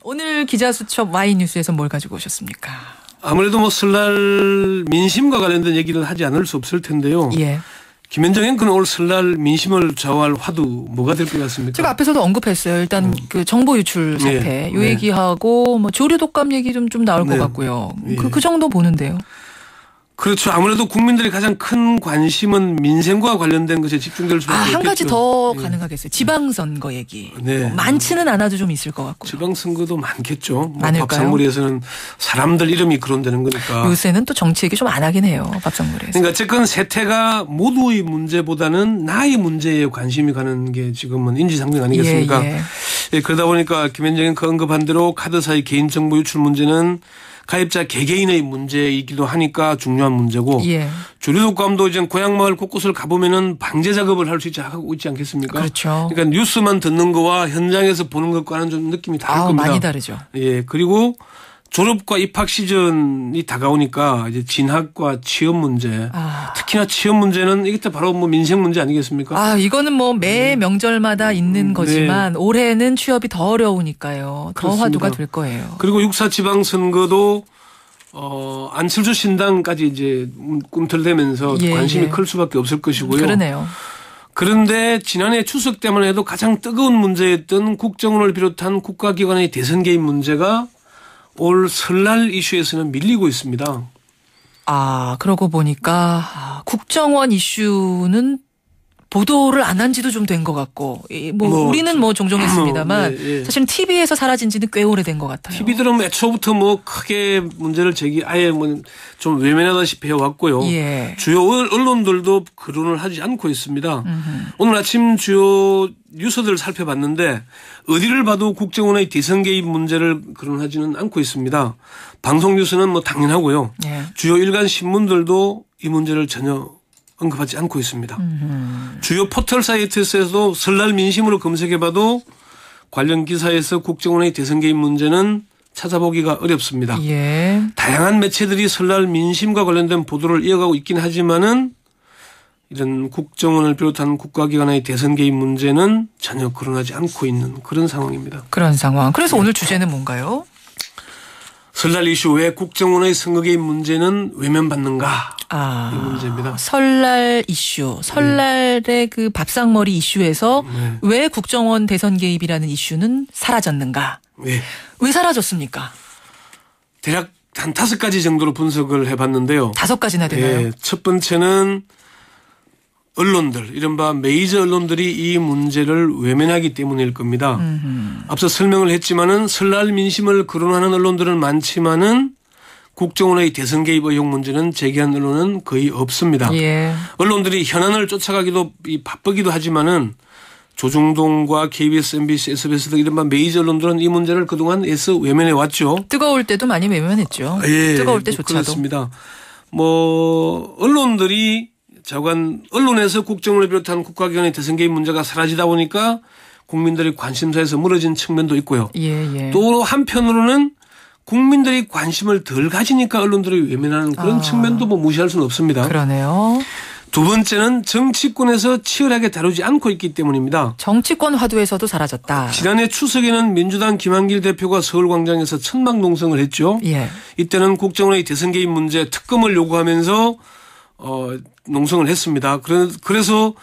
오늘 기자수첩 Y뉴스에서 뭘 가지고 오셨습니까? 아무래도 뭐 설날 민심과 관련된 얘기를 하지 않을 수 없을 텐데요. 예. 김현정 앵커는 올 설날 민심을 좌우할 화두 뭐가 될 것 같습니까? 제가 앞에서도 언급했어요. 일단 그 정보 유출 사태 요 얘기하고 뭐 조류 독감 얘기 좀 나올 것 같고요. 그 정도 보는데요. 그렇죠. 아무래도 국민들의 가장 큰 관심은 민생과 관련된 것에 집중될 수밖에 없겠죠. 한 가지 더 가능하겠어요. 지방선거 얘기. 뭐 많지는 않아도 좀 있을 것 같고요. 지방선거도 많겠죠. 많을까요? 밥상머리에서는 사람들 이름이 거론되는 거니까. 요새는 또 정치 얘기 좀 안 하긴 해요. 밥상머리에서. 그러니까 어쨌건 세태가 모두의 문제보다는 나의 문제에 관심이 가는 게 지금은 인지상정 아니겠습니까? 예, 그러다 보니까 김현정이 언급한 대로 카드사의 개인정보 유출 문제는 가입자 개개인의 문제이기도 하니까 중요한 문제고 조류독감도 이제 고향마을 곳곳을 가보면은 방제 작업을 할 수 하고 있지 않겠습니까? 그렇죠. 그러니까 뉴스만 듣는 거와 현장에서 보는 것과는 좀 느낌이 다를 겁니다. 많이 다르죠. 예, 그리고 졸업과 입학 시즌이 다가오니까 이제 진학과 취업 문제, 특히나 취업 문제는 이게 바로 뭐 민생 문제 아니겠습니까? 이거는 뭐 매 명절마다 있는 거지만 올해는 취업이 더 어려우니까요. 더 그렇습니다. 화두가 될 거예요. 그리고 6.4 지방선거도 안철수 신당까지 이제 꿈틀대면서 관심이 클 수밖에 없을 것이고요. 그러네요. 그런데 지난해 추석 때만 해도 가장 뜨거운 문제였던 국정원을 비롯한 국가기관의 대선 개입 문제가 올 설날 이슈에서는 밀리고 있습니다. 그러고 보니까 국정원 이슈는 보도를 안 한 지도 좀 된 것 같고 우리는 종종 했습니다만 사실은 TV에서 사라진 지는 꽤 오래된 것 같아요. TV들은 애초부터 크게 문제를 아예 좀 외면하다시피 해왔고요. 주요 언론들도 거론을 하지 않고 있습니다. 오늘 아침 주요 뉴스들을 살펴봤는데 어디를 봐도 국정원의 대선 개입 문제를 거론하지는 않고 있습니다. 방송 뉴스는 당연하고요. 주요 일간 신문들도 이 문제를 전혀 언급하지 않고 있습니다. 주요 포털 사이트에서도 설날 민심으로 검색해봐도 관련 기사에서 국정원의 대선 개입 문제는 찾아보기가 어렵습니다. 다양한 매체들이 설날 민심과 관련된 보도를 이어가고 있긴 하지만은 이런 국정원을 비롯한 국가기관의 대선 개입 문제는 전혀 거론하지 않고 있는 그런 상황입니다. 그런 상황. 그래서 오늘 주제는 뭔가요? 설날 이슈 왜 국정원의 선거 개입 문제는 외면받는가? 이 문제입니다. 설날 이슈, 설날의 그 밥상머리 이슈에서 왜 국정원 대선 개입이라는 이슈는 사라졌는가? 왜 사라졌습니까? 대략 한 5가지 정도로 분석을 해봤는데요. 5가지나 되나요? 첫 번째는 언론들, 이른바 메이저 언론들이 이 문제를 외면하기 때문일 겁니다. 앞서 설명을 했지만은 설날 민심을 거론하는 언론들은 많지만은 국정원의 대선 개입 의혹 문제는 제기한 언론은 거의 없습니다. 언론들이 현안을 쫓아가기도 바쁘기도 하지만은 조중동과 KBS, MBC, SBS 등 이른바 메이저 언론들은 이 문제를 그동안 애써 외면해 왔죠. 뜨거울 때도 많이 외면했죠. 뜨거울 때조차도. 그렇습니다. 언론들이 언론에서 국정원을 비롯한 국가기관의 대선 개입 문제가 사라지다 보니까 국민들의 관심사에서 멀어진 측면도 있고요. 또 한편으로는 국민들이 관심을 덜 가지니까 언론들이 외면하는 그런 측면도 무시할 수는 없습니다. 그러네요. 두 번째는 정치권에서 치열하게 다루지 않고 있기 때문입니다. 정치권 화두에서도 사라졌다. 지난해 추석에는 민주당 김한길 대표가 서울광장에서 천막 농성을 했죠. 이때는 국정원의 대선 개입 문제 특검을 요구하면서 농성을 했습니다. 그래서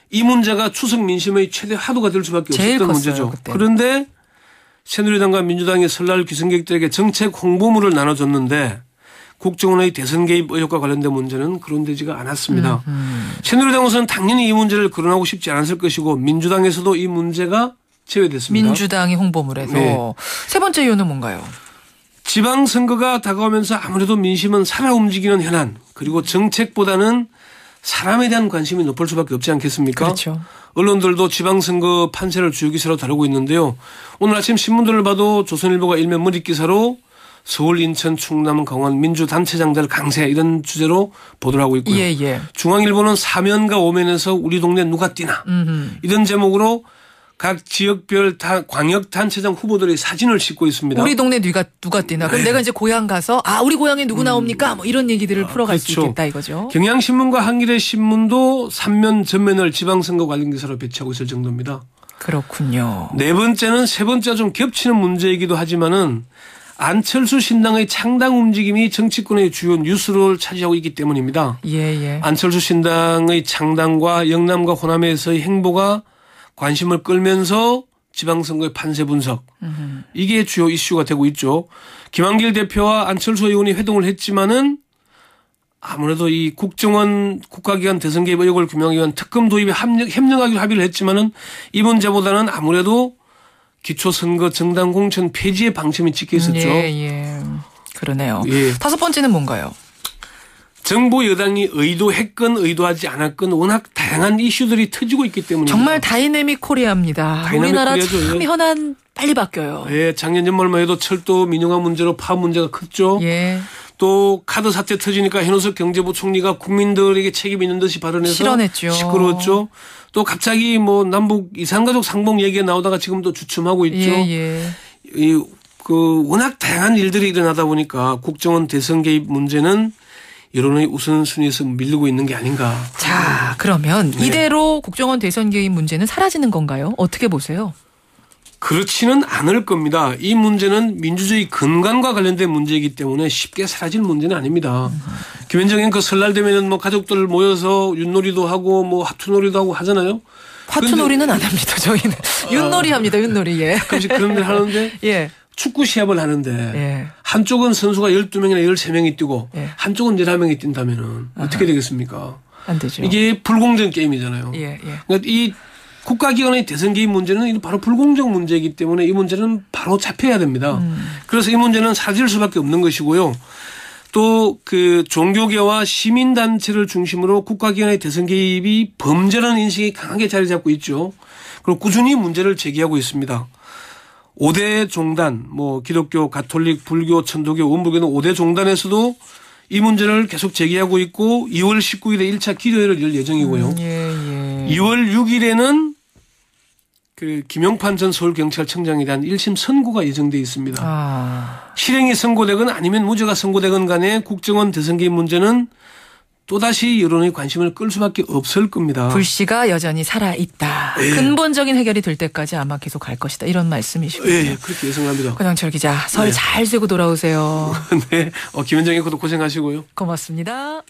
이 문제가 추석 민심의 최대 화두가 될 수밖에 없었던 문제죠. 그때. 그런데 새누리당과 민주당이 설날 귀성객들에게 정책 홍보물을 나눠줬는데 국정원의 대선 개입 의혹과 관련된 문제는 거론되지가 않았습니다. 새누리당에서는 당연히 이 문제를 거론하고 싶지 않았을 것이고 민주당에서도 이 문제가 제외됐습니다. 민주당이 홍보물에서. 세 번째 이유는 뭔가요? 지방선거가 다가오면서 아무래도 민심은 살아 움직이는 현안 그리고 정책보다는 사람에 대한 관심이 높을 수밖에 없지 않겠습니까? 그렇죠. 언론들도 지방선거 판세를 주요 기사로 다루고 있는데요. 오늘 아침 신문들을 봐도 조선일보가 일면 머릿 기사로 서울, 인천, 충남, 강원 민주단체장들 강세 이런 주제로 보도를 하고 있고요. 중앙일보는 사면과 오면에서 우리 동네 누가 뛰나 이런 제목으로 각 지역별 광역단체장 후보들의 사진을 싣고 있습니다. 우리 동네 누가 뛰나. 그럼 내가 이제 고향 가서 우리 고향에 누구 나옵니까? 이런 얘기들을 풀어갈 수 있겠다 이거죠. 경향신문과 한겨레신문도 3면 전면을 지방선거 관련 기사로 배치하고 있을 정도입니다. 그렇군요. 네 번째는 세 번째가 좀 겹치는 문제이기도 하지만은 안철수 신당의 창당 움직임이 정치권의 주요 뉴스를 차지하고 있기 때문입니다. 예. 안철수 신당의 창당과 영남과 호남에서의 행보가 관심을 끌면서 지방선거의 판세 분석. 이게 주요 이슈가 되고 있죠. 김한길 대표와 안철수 의원이 회동을 했지만은 아무래도 이 국정원 국가기관 대선 개입 의혹을 규명하기 위한 특검 도입에 협력하기로 합의를 했지만은 이 문제보다는 아무래도 기초선거 정당 공천 폐지의 방침이 찍혀 있었죠. 예. 그러네요. 예. 다섯 번째는 뭔가요? 정부 여당이 의도했건 의도하지 않았건 워낙 다양한 이슈들이 터지고 있기 때문입니다. 정말 다이내믹 코리아입니다. 우리나라 참 현안 빨리 바뀌어요. 예, 작년 연말만 해도 철도 민영화 문제로 파업 문제가 컸죠. 예. 또 카드 사태 터지니까 현우석 경제부 총리가 국민들에게 책임 있는 듯이 발언해서 실언했죠. 시끄러웠죠. 또 갑자기 뭐 남북 이산가족 상봉 얘기가 나오다가 지금 또 주춤하고 있죠. 예. 워낙 다양한 일들이 일어나다 보니까 국정원 대선 개입 문제는 여론의 우선순위에서 밀리고 있는 게 아닌가. 자, 그러면 이대로 국정원 대선 개입 문제는 사라지는 건가요? 어떻게 보세요? 그렇지는 않을 겁니다. 이 문제는 민주주의 근간과 관련된 문제이기 때문에 쉽게 사라질 문제는 아닙니다. 김현정은 그 설날 되면은 뭐 가족들 모여서 윷놀이도 하고 뭐 화투놀이도 하고 하잖아요. 화투놀이는 안 합니다. 저희는 윷놀이 합니다. 윷놀이. 예. 가끔씩 그런 일 하는데 예. 축구 시합을 하는데 한쪽은 선수가 12명이나 13명이 뛰고 한쪽은 11명이 뛴다면은 어떻게 되겠습니까? 안 되죠. 이게 불공정 게임이잖아요. 그러니까 이 국가기관의 대선 개입 문제는 바로 불공정 문제이기 때문에 이 문제는 바로 잡혀야 됩니다. 그래서 이 문제는 사라질 수밖에 없는 것이고요. 또 그 종교계와 시민단체를 중심으로 국가기관의 대선 개입이 범죄라는 인식이 강하게 자리 잡고 있죠. 그리고 꾸준히 문제를 제기하고 있습니다. 5대 종단, 뭐 기독교, 가톨릭, 불교, 천도교, 원불교는 5대 종단에서도 이 문제를 계속 제기하고 있고 2월 19일에 1차 기도회를 열 예정이고요. 2월 6일에는 그 김용판 전 서울경찰청장에 대한 1심 선고가 예정돼 있습니다. 실형이 선고되건 아니면 무죄가 선고되건 간에 국정원 대선 개입 문제는 또다시 여론의 관심을 끌 수밖에 없을 겁니다. 불씨가 여전히 살아있다. 근본적인 해결이 될 때까지 아마 계속 갈 것이다. 이런 말씀이시군요. 네, 그렇게 예상합니다. 권영철 기자, 설 잘 쐬고 돌아오세요. 네, 김현정의 것도 고생하시고요. 고맙습니다.